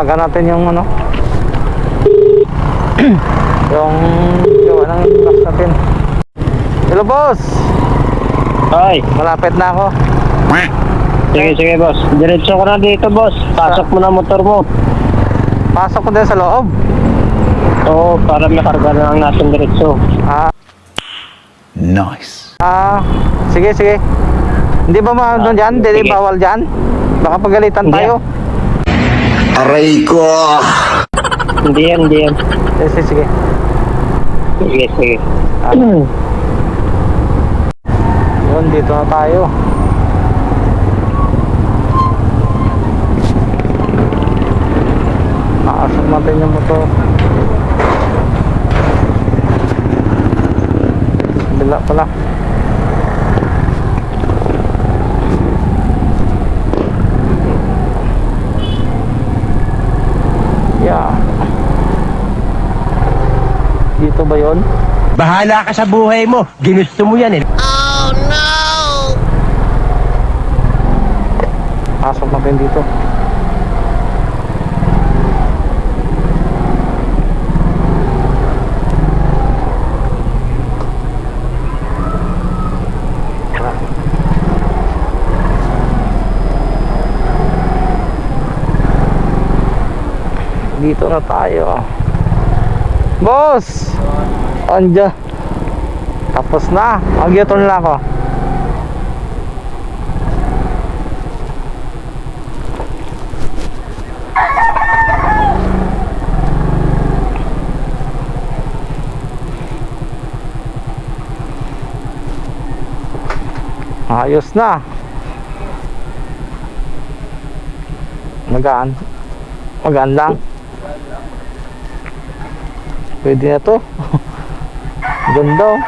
Tawagan natin yung ano yung gawa ng box natin. Hello boss. Ay, Malapit na ako. sige boss. Diretso ko na dito boss. Pasok mo na motor mo. Pasok ko din sa loob. Oo, para makarga na lang natin diretso. Nice. Sige. Hindi ba maano dyan? Hindi sige. bawal dyan? Baka pagalitan Hindi. tayo. Aray ko. Hindi yan. Sige. Sige. Yun, dito na tayo. Paasok natin yung motor. Bila pala. Yeah. Dito ba yun? Bahala ka sa buhay mo. Ginusto mo yan eh. Pasok natin dito. Dito na tayo. Boss! Andiyan. Tapos na. Mag-u-turn na ako. Ayos na. Magaan lang. Pwede na to. Ganda oh.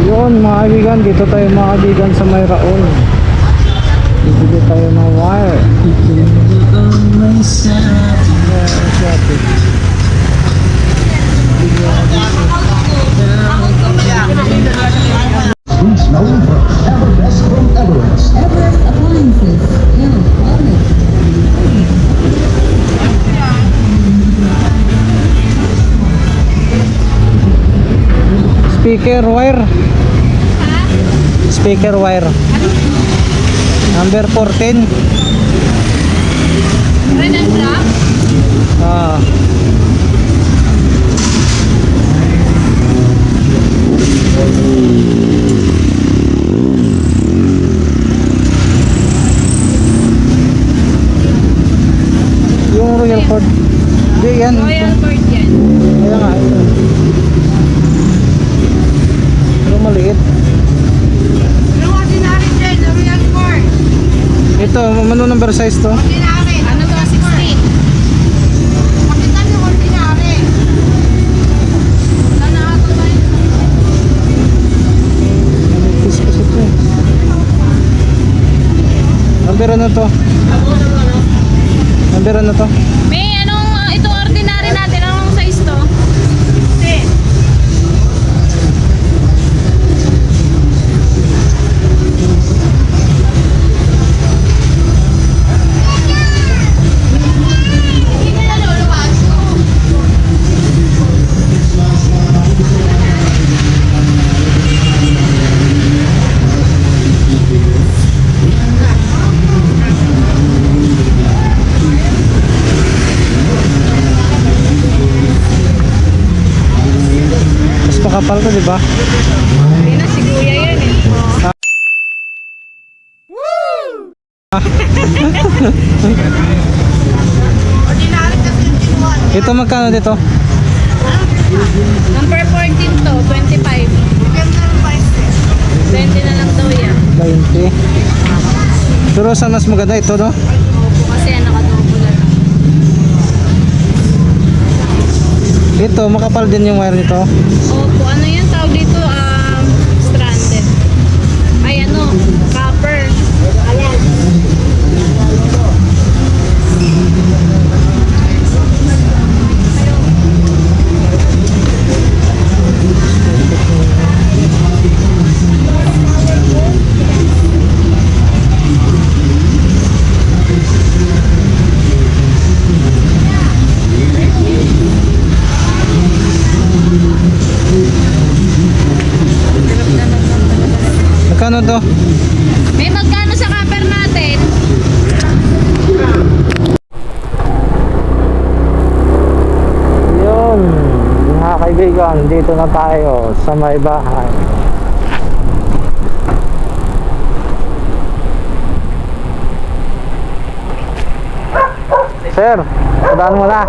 Yun mga kaibigan, dito tayo mga kaibigan sa Mayraon. Bibili tayo ng wire. Who's known for Everbest from Everest. Everest Appliances. Speaker wire. Speaker wire. Number 14. Red and black? Yung Royal Cord. Hindi yan. Royal Cord yan. Kaya nga. Pero maliit. Yung ordinary din, Royal Cord. Ito, ano number size to? Ordinary. Ano to? 16. Pakita yung ordinary. Wala na ito ba yun? Manipis kasi ito eh. Number ano to? Number ano to? May anong, itong ordinary natin, anong size to? 10. Mas makapal to, di ba? Hindi na, si Kuya yan eh. Ordinary kasi yung kinuha. Ito magkano dito? Number 14 to, 25. Depende ng price eh. 20 na lang daw yan. 20. Pero saan mas maganda ito, no? Opo, kasi yan nakadobo na lang. Ito, makapal din yung wire nito. Opo, ano yan tawag dito? Stranded. Ay ano, copper. Ayan. magkano to? May magkano sa copper natin? Yun, mga kaibigan, dito na tayo sa may bahay. Sir, padaan mo na.